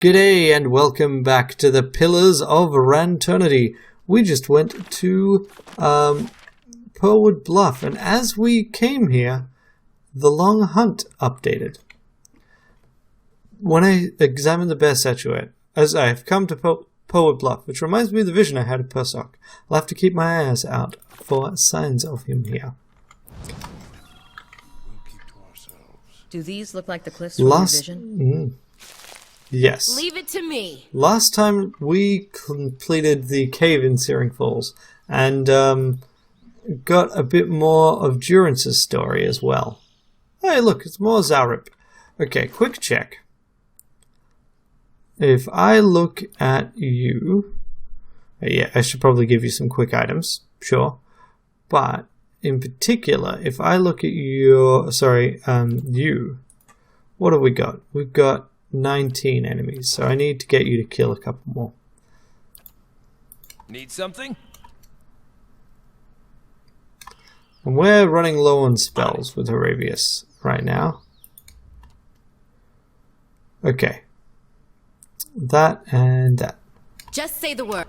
G'day and welcome back to the Pillars of Ranternity. We just went to Pearlwood Bluff, and as we came here, the Long Hunt updated. When I examined the bear statuette, as I have come to Pearlwood Bluff, which reminds me of the vision I had of Persoc, I'll have to keep my eyes out for signs of him here. Do these look like the cliffs from your vision? Yes. Leave it to me. Last time we completed the cave in Searing Falls and got a bit more of Durance's story as well. Hey, look, it's more Zarip. Okay, quick check. If I look at you... yeah, I should probably give you some quick items, sure. But, in particular, if I look at your... sorry, you. What have we got? We've got 19 enemies, so I need to get you to kill a couple more. Need something? And we're running low on spells with Arabius right now. Okay. That and that. Just say the word.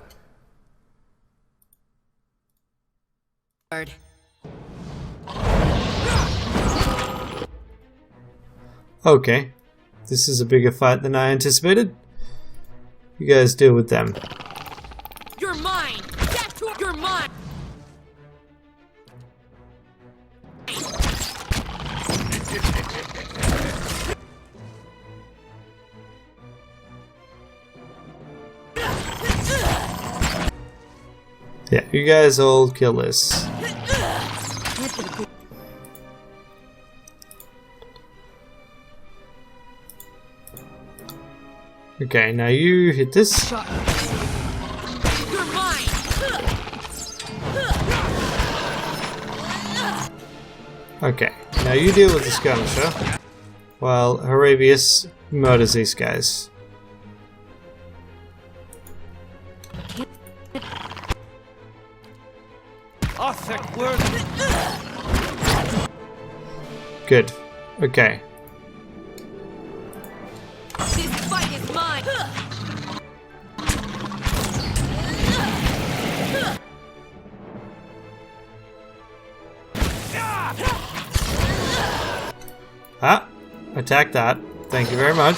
Okay. This is a bigger fight than I anticipated. You guys deal with them. You're mine. You're mine. Yeah, you guys all kill this. Okay, now you hit this. You're mine. Okay, now you deal with the skirmisher while Arabius murders these guys. Good. Okay. This fight is mine. Ah! Attack that. Thank you very much.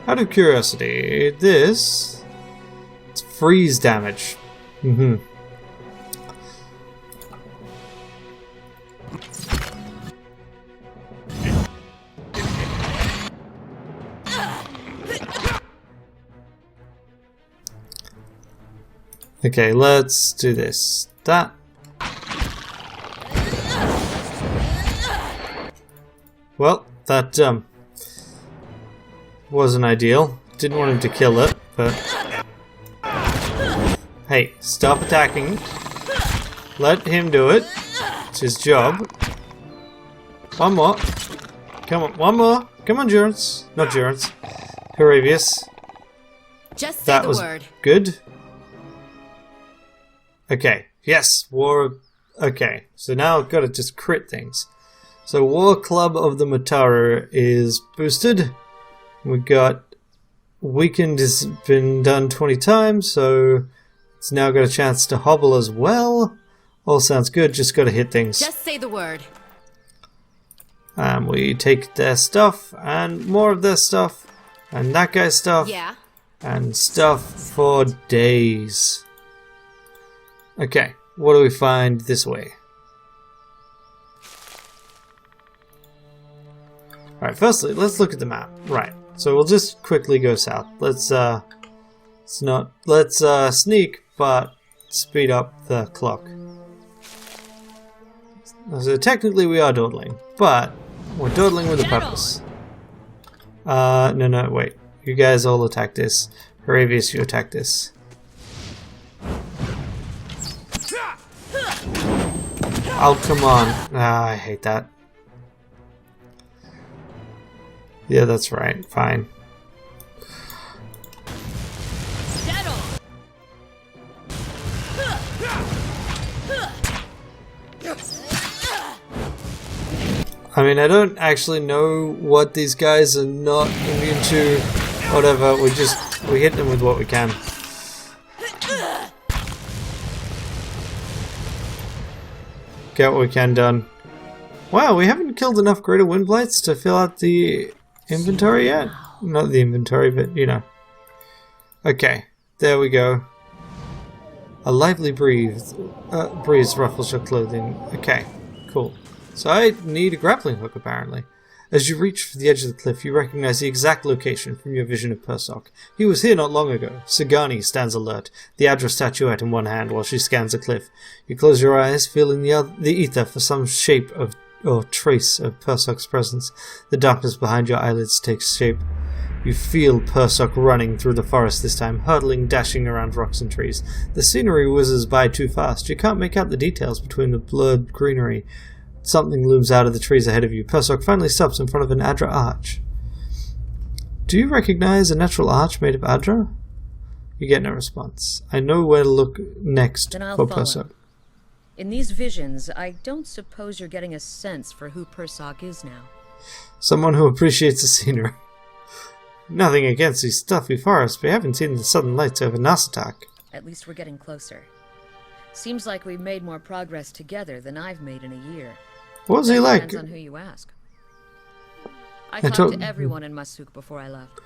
Out of curiosity, this... it's freeze damage. Okay, let's do this. That. Well, that wasn't ideal. Didn't want him to kill it, but... hey, stop attacking. Let him do it. It's his job. One more. Come on, one more. Come on, Durance. Not Durance. Arabius. Just say That the was word. good. Okay, yes, War... okay, so now I've got to just crit things. So War Club of the Mataru is boosted. We got Weakened has been done 20 times, so it's now got a chance to hobble as well. All sounds good, just got to hit things. Just say the word. And we take their stuff, and more of their stuff, and that guy's stuff, Yeah. and stuff for days. Okay, what do we find this way? Alright, firstly, let's look at the map. Right, so we'll just quickly go south. Let's sneak, but speed up the clock. So technically we are dawdling, but we're dawdling with a purpose. No, wait. You guys all attack this. Arabius, you attack this. Oh, come on. Ah, I hate that. Yeah, that's right. Fine. I mean, I don't actually know what these guys are not immune to. Whatever, we hit them with what we can. Get what we can done. Wow, we haven't killed enough greater wind blights to fill out the inventory yet? Not the inventory, but you know. Okay, there we go. A lively breeze ruffles your clothing. Okay, cool. So I need a grappling hook, apparently. As you reach for the edge of the cliff, you recognize the exact location from your vision of Persok. He was here not long ago. Sagani stands alert, the Adra statuette in one hand while she scans the cliff. You close your eyes, feeling the ether for some shape of or trace of Persok's presence. The darkness behind your eyelids takes shape. You feel Persok running through the forest this time, hurtling, dashing around rocks and trees. The scenery whizzes by too fast. You can't make out the details between the blurred greenery. Something looms out of the trees ahead of you. Persok finally stops in front of an Adra arch. Do you recognize a natural arch made of Adra? You get no response. I know where to look next Then I'll for follow. Persok. In these visions, I don't suppose you're getting a sense for who Persok is now. Someone who appreciates the scenery. Nothing against these stuffy forests, but we haven't seen the southern lights over Nasatak. At least we're getting closer. Seems like we've made more progress together than I've made in a year. What was he like? Depends on who you ask. I talked to everyone in Masuk before I left.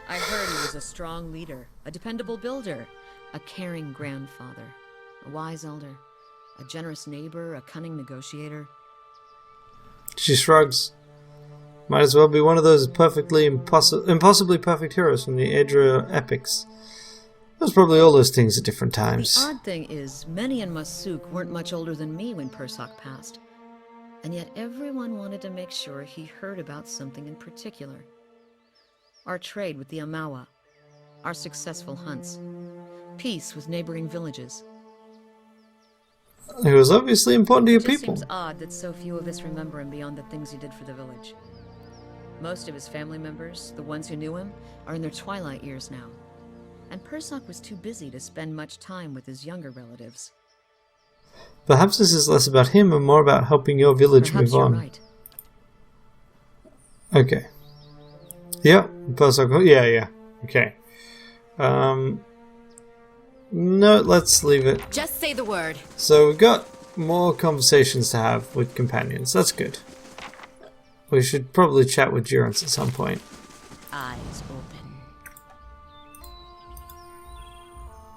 I heard he was a strong leader, a dependable builder, a caring grandfather, a wise elder, a generous neighbor, a cunning negotiator. She shrugs. Might as well be one of those impossibly perfect heroes from the Adra epics. There's probably all those things at different times. The odd thing is, many in Masuk weren't much older than me when Persok passed. And yet everyone wanted to make sure he heard about something in particular. Our trade with the Amawa, our successful hunts, peace with neighboring villages. It was obviously important to your It just people. seems odd that so few of us remember him beyond the things he did for the village. Most of his family members, the ones who knew him, are in their twilight years now. And Persok was too busy to spend much time with his younger relatives. Perhaps this is less about him and more about helping your village Perhaps move on. you're right. Okay. Yeah, Persok. Yeah. Okay. No, let's leave it. Just say the word. So we've got more conversations to have with companions. That's good. We should probably chat with Durance at some point. Eyes open.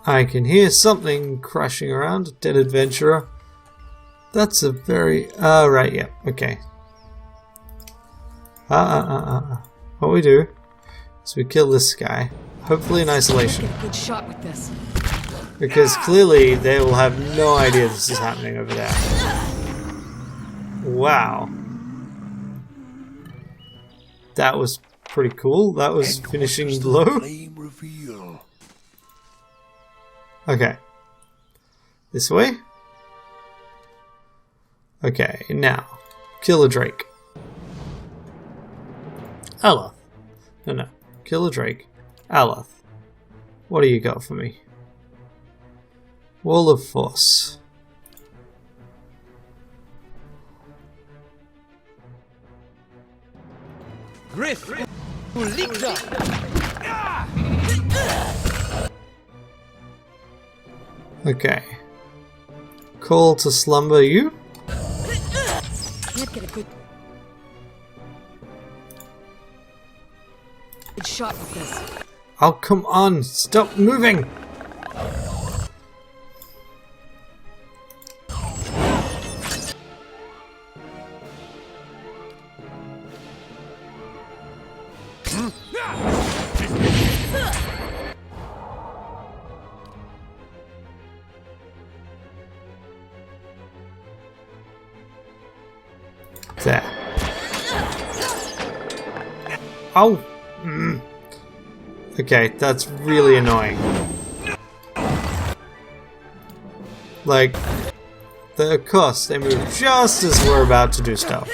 I can hear something crashing around. A dead adventurer. That's a very... right, yeah. Okay. What we do is we kill this guy. Hopefully in isolation. Get a good shot with this. Because clearly they will have no idea this is happening over there. Wow. That was pretty cool. That was finishing blow. Okay. This way? Okay, now. Kill a drake. Aloth. No. Kill a drake. Aloth. What do you got for me? Wall of Force. Griff! Okay. Call to slumber you? Can't get a good shot with this. Oh, come on! Stop moving! There. Oh! Okay, that's really annoying. Like, of course, they move just as we're about to do stuff.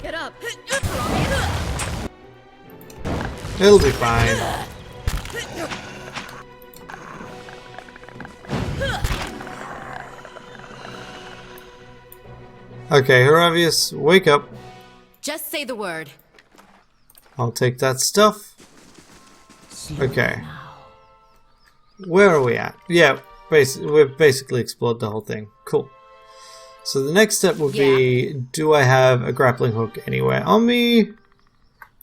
Get up. It'll be fine. Okay, Haravius, wake up. Just say the word. I'll take that stuff. Okay. Where are we at? Yeah, we've basically explored the whole thing. Cool. So the next step will be, do I have a grappling hook anywhere on me?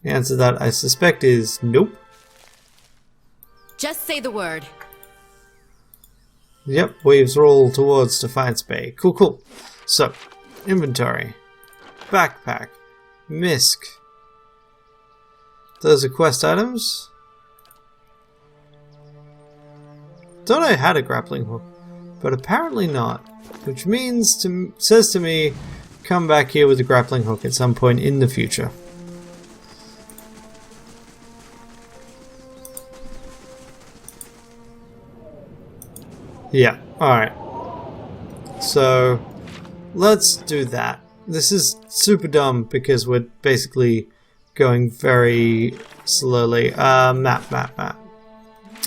The answer to that, I suspect, is nope. Just say the word. Yep, waves roll towards Defiance Bay. Cool, cool. So, inventory. Backpack. Misk. Those are quest items. Thought I had a grappling hook, but apparently not. Which means, says to me, come back here with a grappling hook at some point in the future. Yeah, alright. So, let's do that. This is super dumb because we're basically going very slowly. Map.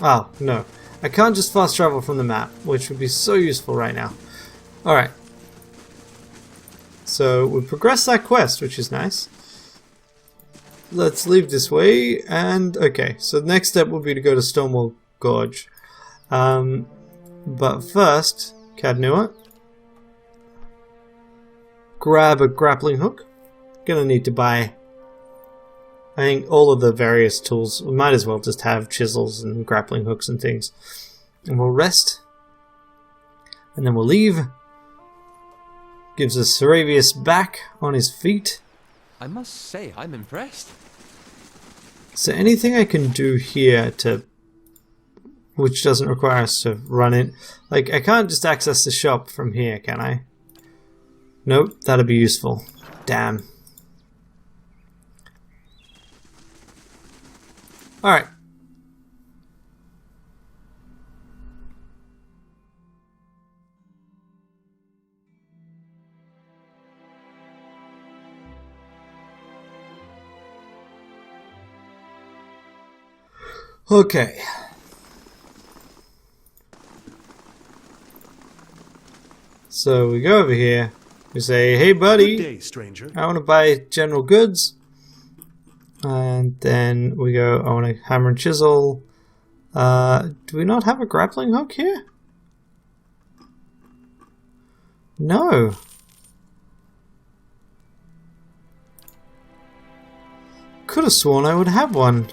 Oh, no. I can't just fast travel from the map, which would be so useful right now. Alright. So, we've progressed that quest, which is nice. Let's leave this way, and okay. So, the next step will be to go to Stonewall Gorge. But first, Cadnua, grab a grappling hook. Gonna need to buy, I think, all of the various tools. We might as well just have chisels and grappling hooks and things. And we'll rest. And then we'll leave. Gives us Saravius back on his feet. I must say, I'm impressed. Is there anything I can do here to, which doesn't require us to run it? Like, I can't just access the shop from here, can I? Nope, that'd be useful. Damn. Alright. Okay. So we go over here. We say, "Hey, buddy, Good day, stranger. I want to buy general goods." And then we go, "I want a hammer and chisel." Do we not have a grappling hook here? No. Could have sworn I would have one.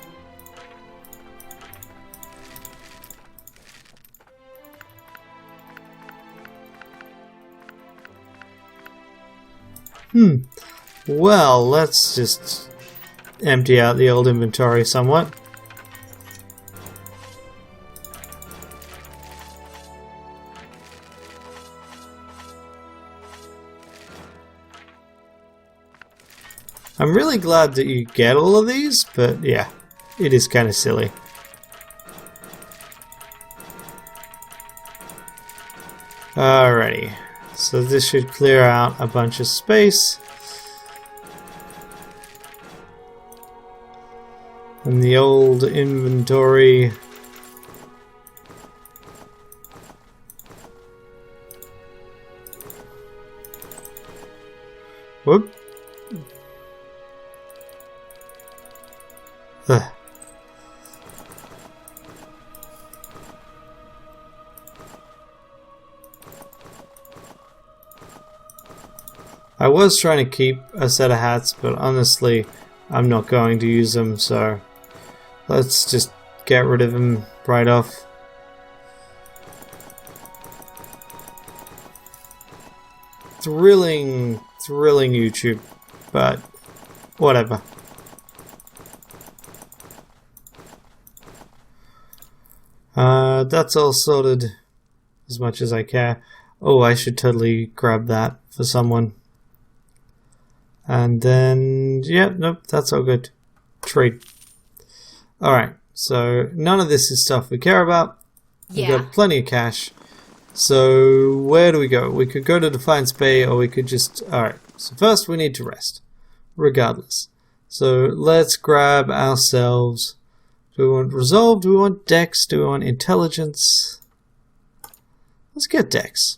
Well, let's just empty out the old inventory somewhat. I'm really glad that you get all of these, but yeah, it is kind of silly. Alrighty. So this should clear out a bunch of space. And the old inventory. Whoop. Ugh. I was trying to keep a set of hats, but honestly, I'm not going to use them, so let's just get rid of them right off. Thrilling YouTube, but whatever. That's all sorted as much as I care. Oh, I should totally grab that for someone. And then, yeah, nope, that's all good. Trade. Alright, so none of this is stuff we care about. We've got plenty of cash. So, where do we go? We could go to Defiance Bay, or we could just... Alright, so first we need to rest. Regardless. So, let's grab ourselves Do we want resolve? Do we want dex? Do we want intelligence? Let's get dex.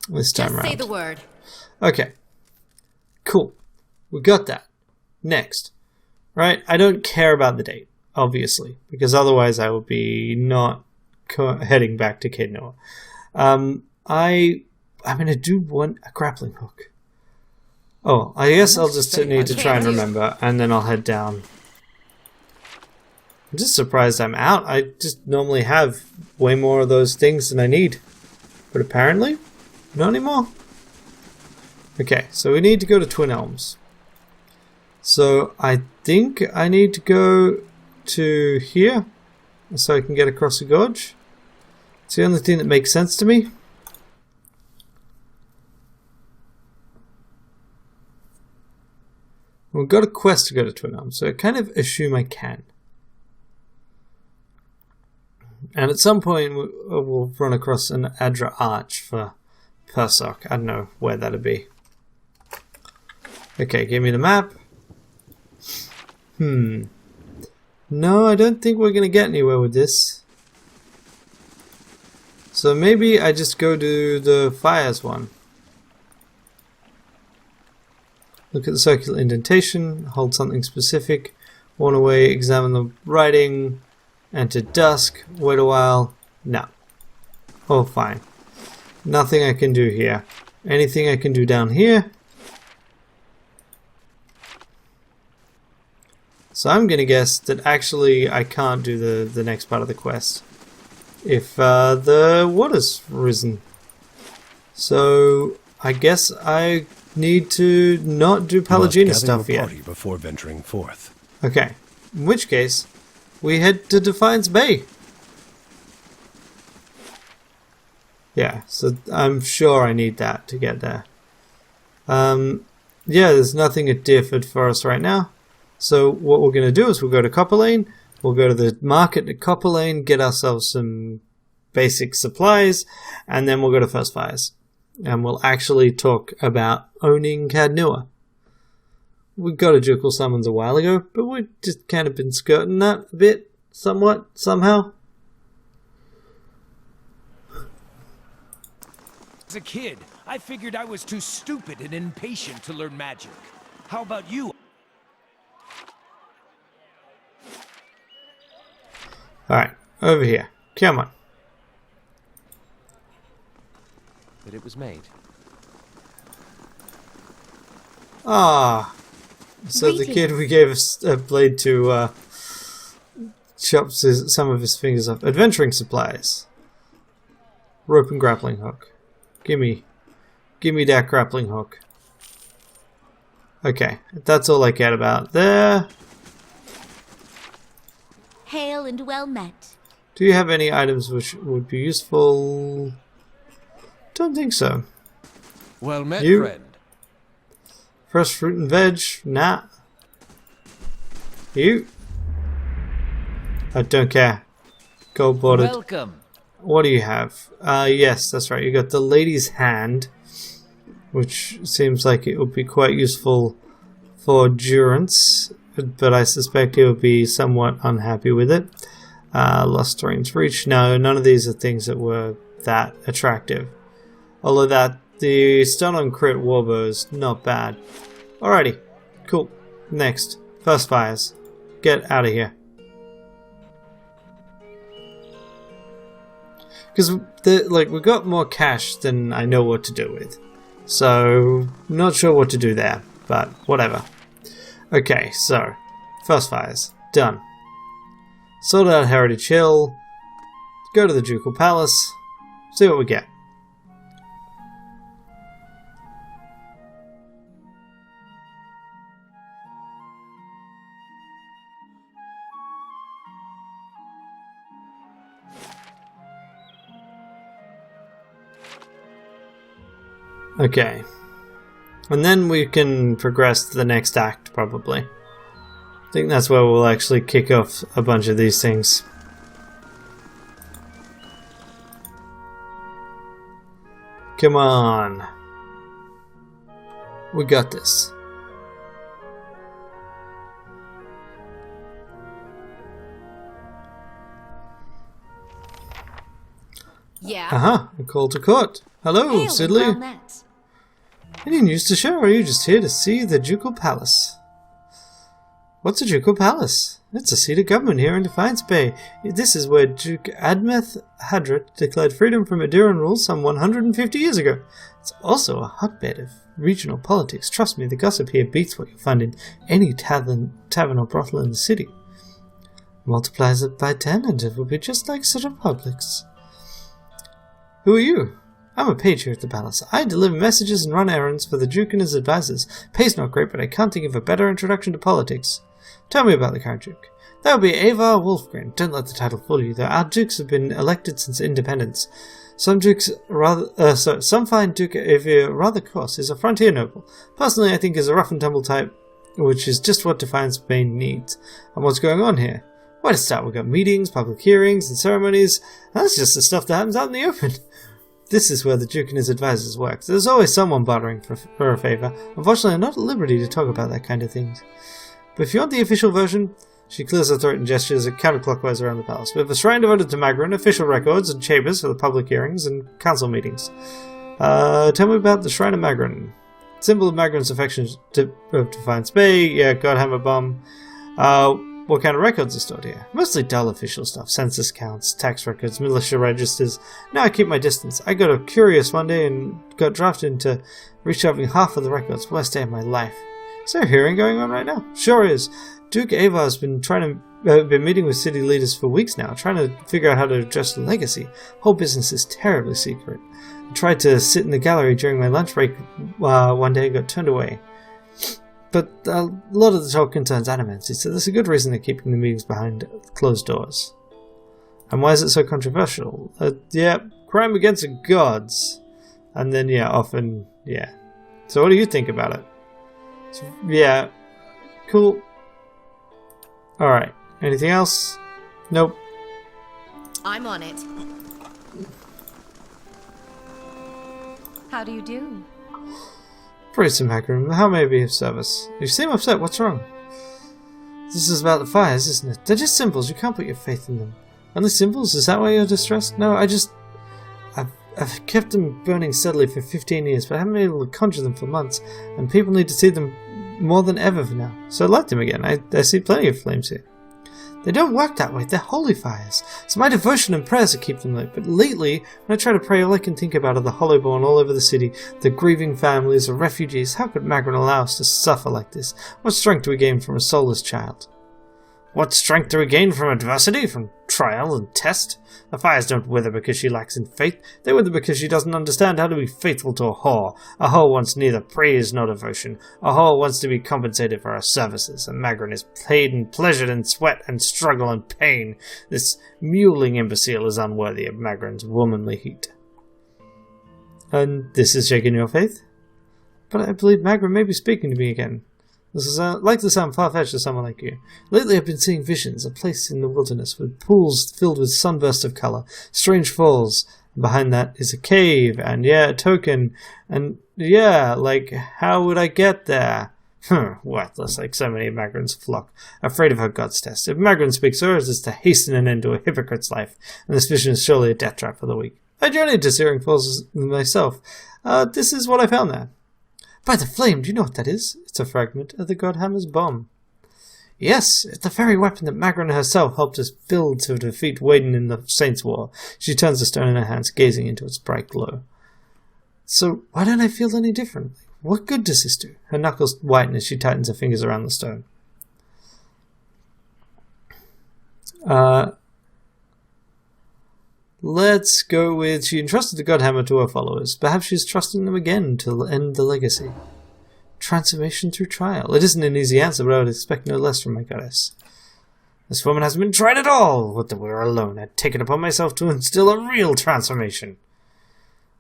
This time Just around. say the word. Okay. Cool. We got that. Next. Right? I don't care about the date, obviously, because otherwise I would be not heading back to Caed Noa. I'm going to do a grappling hook. Oh, I guess I'll just need to try and remember, and then I'll head down. I'm just surprised I'm out. I just normally have way more of those things than I need. But apparently, not anymore. Okay, so we need to go to Twin Elms. So I think I need to go to here so I can get across the gorge. It's the only thing that makes sense to me. We've got a quest to go to Twin Elms, so I kind of assume I can. And at some point we'll run across an Adra Arch for Persoc. I don't know where that'll be. Okay, give me the map. No, I don't think we're going to get anywhere with this. So maybe I just go to the fires one. Look at the circular indentation, hold something specific, walk away, examine the writing, enter dusk, wait a while. No. Oh, fine. Nothing I can do here. Anything I can do down here? So I'm going to guess that actually I can't do the next part of the quest if the water's risen. So I guess I need to not do Pallegina stuff yet. Party before venturing forth. Okay, in which case we head to Defiance Bay. Yeah, so I'm sure I need that to get there. Yeah, there's nothing at Deerford for us right now. So what we're going to do is we'll go to Copper Lane, we'll go to the market at Copper Lane, get ourselves some basic supplies, and then we'll go to First Fires. And we'll actually talk about owning Caed Noa. We got a Ducal Summons a while ago, but we've just kind of been skirting that a bit, somewhat, somehow. As a kid, I figured I was too stupid and impatient to learn magic. How about you? Alright, over here. Come on. That it was made. Ah. So the kid we gave a blade to chop some of his fingers off. Adventuring supplies. Rope and grappling hook. Gimme that grappling hook. Okay, that's all I cared about there. Hail and well met. Do you have any items which would be useful? Don't think so. Well met, You? friend. Fresh fruit and veg? Nah. You? I don't care. Gold bordered. Welcome. What do you have? Yes, that's right. You got the Lady's Hand, which seems like it would be quite useful for Durance, but I suspect he would be somewhat unhappy with it. Lost Terrain's Reach. No, none of these are things that were that attractive. Although the stun on crit warbow is not bad. Alrighty, cool. Next, First Fires. Get out of here. Because we got more cash than I know what to do with. So, not sure what to do there, but whatever. Okay, so, First Fires. Done. Sort out Heritage Hill. Go to the Ducal Palace. See what we get. Okay. And then we can progress to the next act, probably. I think that's where we'll actually kick off a bunch of these things. Come on. We got this. Yeah? Aha, a call to court. Hello, Hail and Sidley. well met. Any news to share, or are you just here to see the Ducal Palace? What's a Ducal Palace? It's a seat of government here in Defiance Bay. This is where Duke Admeth Hadrat declared freedom from Maderan rule some 150 years ago. It's also a hotbed of regional politics. Trust me, the gossip here beats what you'll find in any tavern or brothel in the city. Multiplies it by 10 and it will be just like Sir Republic's. Who are you? I'm a page here at the palace. I deliver messages and run errands for the Duke and his advisors. Pay's not great, but I can't think of a better introduction to politics. Tell me about the current Duke. That would be Avar Wolfgren. Don't let the title fool you, though our Dukes have been elected since independence. Some find Duke Avar rather coarse. He's a frontier noble. Personally, I think he's a rough and tumble type, which is just what Defiance Bay needs. And what's going on here? Where to start? We've got meetings, public hearings, and ceremonies. That's just the stuff that happens out in the open. This is where the Duke and his advisors work. There's always someone bartering for a favour. Unfortunately, I'm not at liberty to talk about that kind of things. But if you want the official version, she clears her throat and gestures counterclockwise around the palace. We have a shrine devoted to Magrin, official records, and chambers for the public hearings and council meetings. Tell me about the Shrine of Magrin. Symbol of Magrin's affection to Defiance Bay. Yeah, Godhammer Bomb. What kind of records are stored here? Mostly dull official stuff. Census counts, tax records, militia registers. Now I keep my distance. I got curious one day and got drafted into reshoving half of the records. Worst day of my life. Is there a hearing going on right now? Sure is. Duke Avar's been been meeting with city leaders for weeks now, trying to figure out how to address the legacy. Whole business is terribly secret. I tried to sit in the gallery during my lunch break one day and got turned away. But a lot of the talk concerns Adamancy, so there's a good reason they're keeping the meetings behind closed doors. And why is it so controversial? Yeah, crime against the gods. And then, yeah, often, yeah. So what do you think about it? So, yeah, cool. Alright, anything else? Nope. I'm on it. How do you do? Praise him, Hagrid. How may I be of service? You seem upset. What's wrong? This is about the fires, isn't it? They're just symbols. You can't put your faith in them. Only symbols? Is that why you're distressed? No, I've kept them burning steadily for 15 years, but I haven't been able to conjure them for months, and people need to see them more than ever for now. So light them again. I see plenty of flames here. They don't work that way. They're holy fires. It's my devotion and prayers that keep them lit. But lately, when I try to pray, all I can think about are the hollowborn all over the city, the grieving families, the refugees. How could Magrin allow us to suffer like this? What strength do we gain from a soulless child? What strength do we gain from adversity, from trial and test? The fires don't wither because she lacks in faith. They wither because she doesn't understand how to be faithful to a whore. A whore wants neither praise nor devotion. A whore wants to be compensated for her services, and Magrin is paid and pleasured in sweat and struggle and pain. This mewling imbecile is unworthy of Magrin's womanly heat. And this is shaking your faith? But I believe Magrin may be speaking to me again. This is like to sound far-fetched to someone like you. Lately I've been seeing visions, a place in the wilderness with pools filled with sunbursts of colour, strange falls, and behind that is a cave, and yeah, a token, and yeah, like, how would I get there? Worthless, like so many of Magrin's flock, afraid of her god's test. If Magrin speaks hers, it's to hasten an end to a hypocrite's life, and this vision is surely a death trap for the weak. I journeyed to Searing Falls myself. This is what I found there. By the flame, do you know what that is? It's a fragment of the Godhammer's bomb. Yes, it's the very weapon that Magrin herself helped us build to defeat Waden in the Saints' War. She turns the stone in her hands, gazing into its bright glow. So, why don't I feel any different? What good does this do? Her knuckles whiten as she tightens her fingers around the stone. Let's go with she entrusted the Godhammer to her followers. Perhaps she's trusting them again to end the legacy. Transformation through trial. It isn't an easy answer, but I would expect no less from my goddess. This woman hasn't been tried at all. Would that we were alone. I'd take it upon myself to instill a real transformation.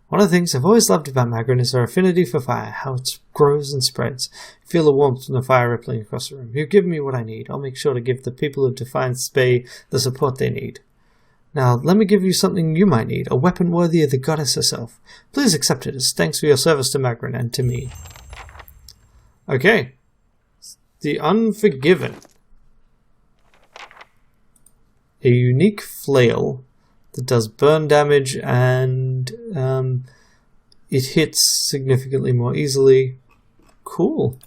One of the things I've always loved about Magrin is her affinity for fire, how it grows and spreads. You feel the warmth from the fire rippling across the room. You've given me what I need. I'll make sure to give the people of Defiance Bay the support they need. Now, let me give you something you might need, a weapon worthy of the goddess herself. Please accept it as thanks for your service to Magrin and to me. Okay. The Unforgiven. A unique flail that does burn damage, and it hits significantly more easily. Cool.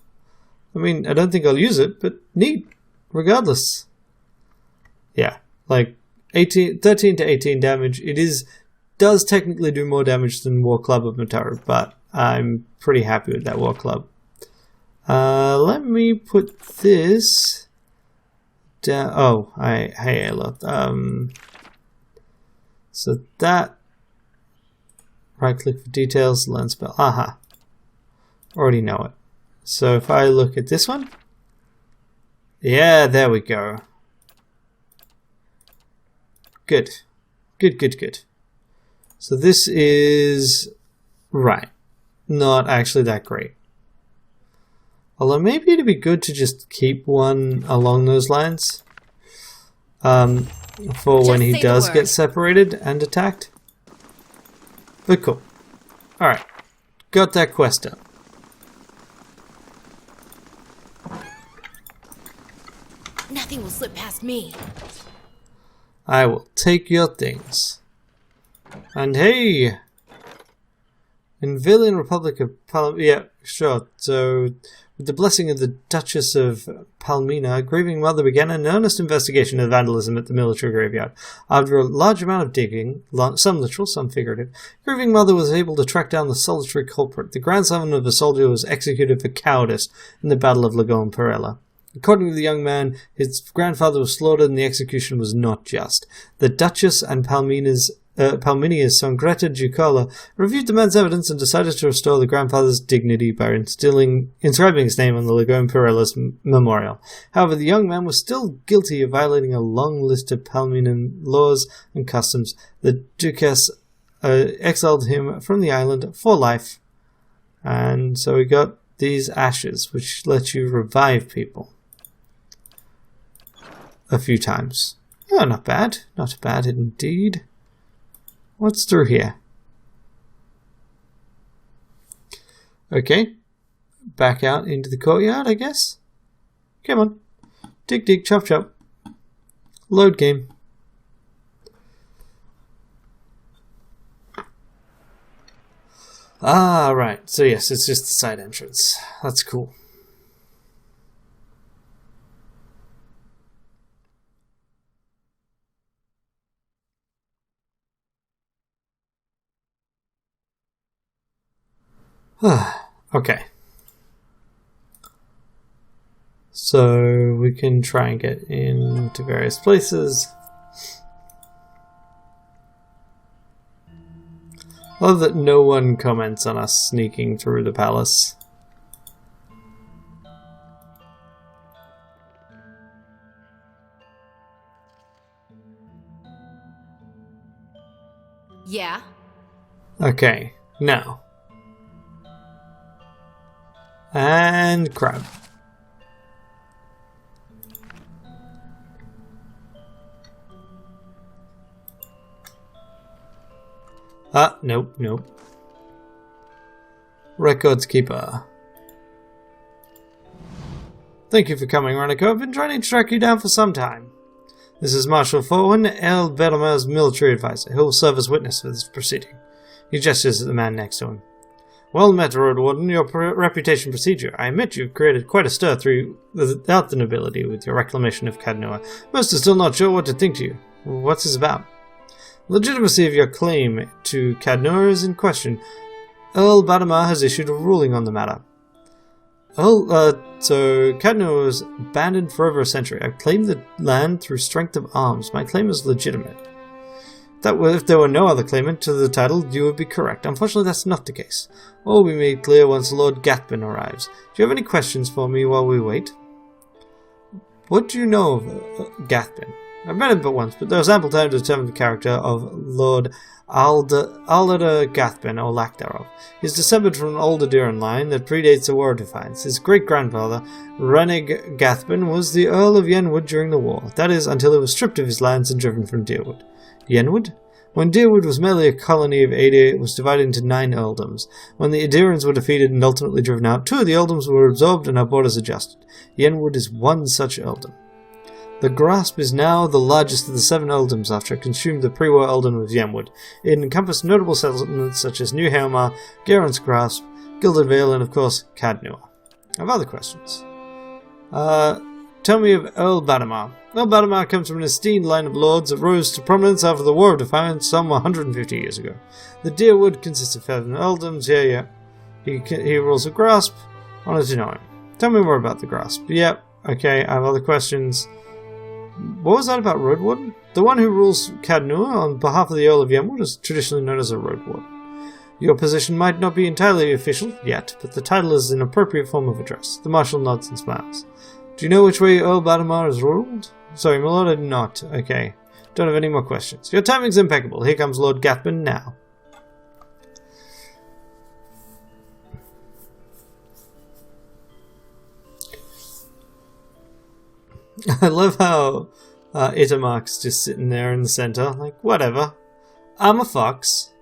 I mean, I don't think I'll use it, but neat, regardless. Yeah, like 13 to 18 damage. It does technically do more damage than War Club of Mataru, but I'm pretty happy with that War Club. Let me put this down. Oh, hey Ayla. So that, right click for details, learn spell. Aha. Already know it. So if I look at this one, yeah, there we go. Good. Good. So this is, right, not actually that great. Although maybe it'd be good to just keep one along those lines. For when he does get separated and attacked. But cool. Alright. Got that quest done. Nothing will slip past me. I will take your things. And hey! In Villian Republic of yeah, sure. So, with the blessing of the Duchess of Palmina, Grieving Mother began an earnest investigation of vandalism at the military graveyard. After a large amount of digging, some literal, some figurative, Grieving Mother was able to track down the solitary culprit. The grandson of a soldier was executed for cowardice in the Battle of Lagoon Perella. According to the young man, his grandfather was slaughtered and the execution was not just. The Duchess and Palminia's son Greta Giucola reviewed the man's evidence and decided to restore the grandfather's dignity by inscribing his name on the Lagoon Perella's memorial. However, the young man was still guilty of violating a long list of Palminian laws and customs. The Duchess exiled him from the island for life, and so we got these ashes, which let you revive people a few times. Oh, not bad. Not bad indeed. What's through here? Okay. Back out into the courtyard, I guess. Come on. Dig, dig, chop, chop. Load game. Ah, right. So yes, it's just the side entrance. That's cool. Okay. So we can try and get into various places. Love that no one comments on us sneaking through the palace. Yeah? Okay, now. And crab. Nope. Records keeper. Thank you for coming, Ranneko. I've been trying to track you down for some time. This is Marshal Forwin, El Vermeer's military advisor. He will serve as witness for this proceeding. He gestures at the man next to him. Well met, Road Warden. Your reputation precedes you. I admit you've created quite a stir without the nobility with your reclamation of Cadnoa. Most are still not sure what to think to you. What's this about? Legitimacy of your claim to Cadnoa is in question. Earl Badamar has issued a ruling on the matter. So Cadnoa was abandoned for over a century. I've claimed the land through strength of arms. My claim is legitimate. If there were no other claimant to the title, you would be correct. Unfortunately, that's not the case. All will be made clear once Lord Gathbin arrives. Do you have any questions for me while we wait? What do you know of Gathbin? I've met him but once, but there was ample time to determine the character of Lord Aldada Gathbin, or lack thereof. He is descended from an old Adiran line that predates the War of Defiance. His great-grandfather, Ranneko Gathbin, was the Earl of Yenwood during the war. That is, until he was stripped of his lands and driven from Deerwood. Yenwood? When Deerwood was merely a colony of 80, it was divided into 9 earldoms. When the Adirans were defeated and ultimately driven out, 2 of the earldoms were absorbed and our borders adjusted. Yenwood is one such earldom. The Grasp is now the largest of the 7 earldoms after it consumed the pre-war earldom of Yemwood. It encompassed notable settlements such as New Helmar, Garen's Grasp, Gilded Vale, and of course, Cadnua. I have other questions. Tell me of Earl Badamar. Earl Badamar comes from an esteemed line of lords that rose to prominence after the War of Defiance some 150 years ago. The Deerwood consists of 7 earldoms, yeah. He rules a Grasp. Honor to know him. Tell me more about the Grasp. Yep, okay, I have other questions. What was that about Road Warden? The one who rules Cadnua on behalf of the Earl of Yemwood is traditionally known as a Road Warden. Your position might not be entirely official yet, but the title is an appropriate form of address. The Marshal nods and smiles. Do you know which way Earl Badamar is ruled? Sorry, my lord, I do not. Okay. Don't have any more questions. Your timing's impeccable. Here comes Lord Gathman now. I love how Itamark's just sitting there in the center, like, whatever. I'm a fox.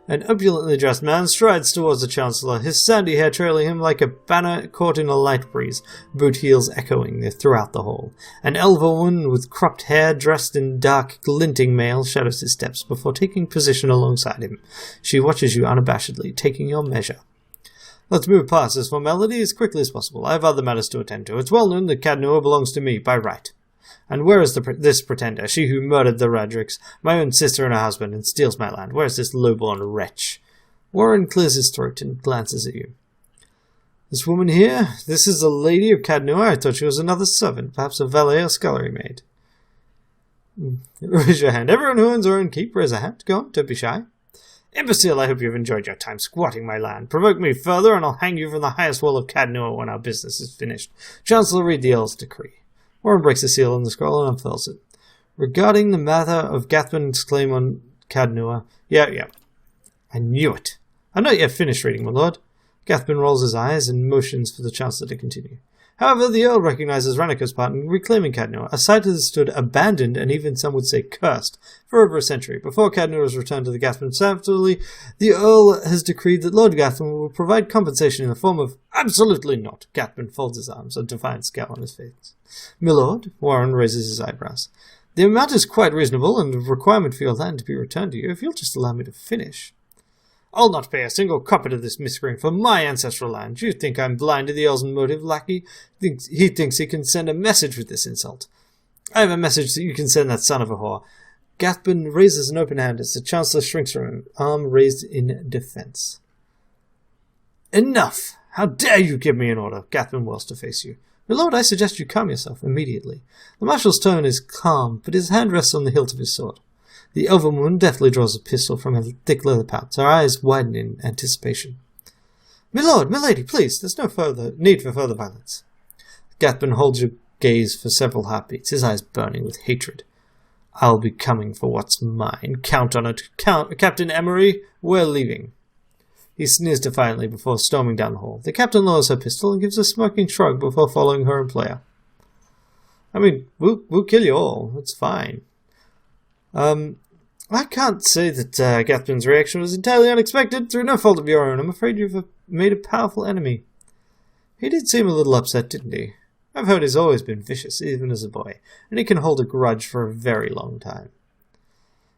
An opulently dressed man strides towards the Chancellor, his sandy hair trailing him like a banner caught in a light breeze, boot heels echoing throughout the hall. An elven woman with cropped hair, dressed in dark, glinting mail, shadows his steps before taking position alongside him. She watches you unabashedly, taking your measure. Let's move past this formality as quickly as possible. I have other matters to attend to. It's well known that Cadnua belongs to me, by right. And where is this pretender, she who murdered the Radricks, my own sister and her husband, and steals my land? Where is this low-born wretch? Warren clears his throat and glances at you. This woman here? This is the lady of Cadnua? I thought she was another servant, perhaps a valet or scullery maid. Raise your hand. Everyone who owns their own keep, raise a hand. Go on, don't be shy. Imbecile, I hope you've enjoyed your time squatting my land. Provoke me further, and I'll hang you from the highest wall of Cadnua when our business is finished. Chancellor, read the Earl's decree. Warren breaks the seal on the scroll and unfurls it. Regarding the matter of Gathman's claim on Cadnua... Yeah. I knew it. I'm not yet finished reading, my lord. Gathman rolls his eyes and motions for the Chancellor to continue. However, the Earl recognizes Ranneko's part in reclaiming Cadnua, a site that has stood abandoned and even some would say cursed for over a century. Before Cadnua was returned to the Gathman family, the Earl has decreed that Lord Gathman will provide compensation in the form of... Absolutely not. Gathman folds his arms, a defiant scowl on his face. My lord, Warren raises his eyebrows. The amount is quite reasonable and a requirement for your land to be returned to you, if you'll just allow me to finish. I'll not pay a single copper to this miscreant for my ancestral land. You think I'm blind to the Earl's motive, lackey? He thinks he can send a message with this insult. I have a message that you can send that son of a whore. Gathman raises an open hand as the Chancellor shrinks from him, arm raised in defense. Enough! How dare you give me an order? Gathman whirls to face you. My lord, I suggest you calm yourself immediately. The Marshal's tone is calm, but his hand rests on the hilt of his sword. The elven woman deftly draws a pistol from her thick leather pouch, her eyes widen in anticipation. My lord, my lady, please, there's no need for further violence. Gathman holds your gaze for several heartbeats, his eyes burning with hatred. I'll be coming for what's mine. Count on it. Captain Emery, we're leaving. He sneers defiantly before storming down the hall. The captain lowers her pistol and gives a smirking shrug before following her employer. I mean, we'll kill you all. It's fine. I can't say that Gathman's reaction was entirely unexpected. Through no fault of your own, I'm afraid you've made a powerful enemy. He did seem a little upset, didn't he? I've heard he's always been vicious, even as a boy, and he can hold a grudge for a very long time.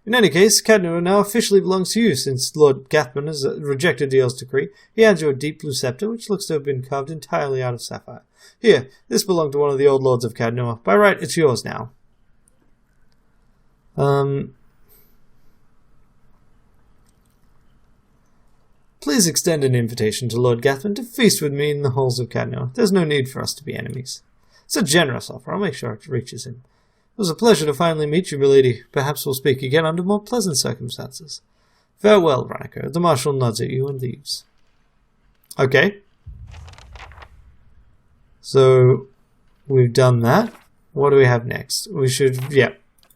In any case, Cadnua now officially belongs to you, since Lord Gathman has rejected the Earl's decree. He hands you a deep blue scepter, which looks to have been carved entirely out of sapphire. Here, this belonged to one of the old lords of Cadnua. By right, it's yours now. Please extend an invitation to Lord Gathman to feast with me in the halls of Cadnua. There's no need for us to be enemies. It's a generous offer. I'll make sure it reaches him. It was a pleasure to finally meet you, milady. Perhaps we'll speak again under more pleasant circumstances. Farewell, Ranneko. The Marshal nods at you and leaves. Okay. So, we've done that. What do we have next? We should,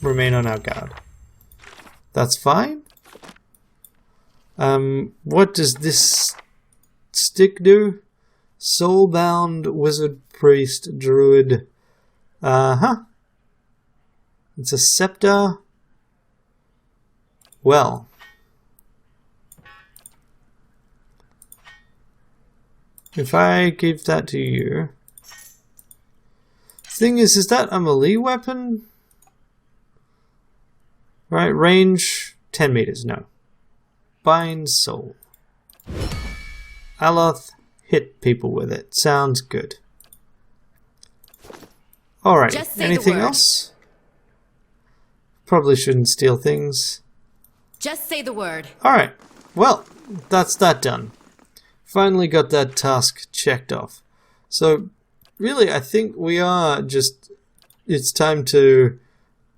remain on our guard. That's fine. What does this stick do? Soulbound wizard priest druid. It's a scepter. Well. If I give that to you. Thing is that a melee weapon? Right, range 10 meters, no. Bind soul. Aloth, hit people with it. Sounds good. Alright, Just say the anything word. else? Probably shouldn't steal things. Just say the word. Alright, well, that's that done. Finally got that task checked off. So, really, I think we are just... It's time to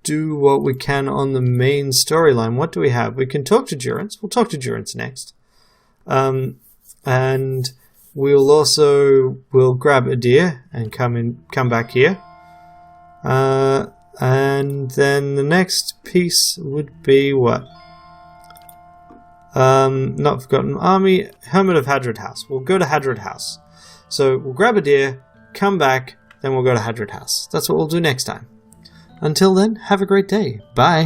do what we can on the main storyline. What do we have? We can talk to Durance. We'll talk to Durance next. And we'll grab a deer and come back here. And then the next piece would be what? Not Forgotten Army, Hermit of Hadrid House. We'll go to Hadrid House. So we'll grab a deer, come back, then we'll go to Hadrid House. That's what we'll do next time. Until then, have a great day. Bye.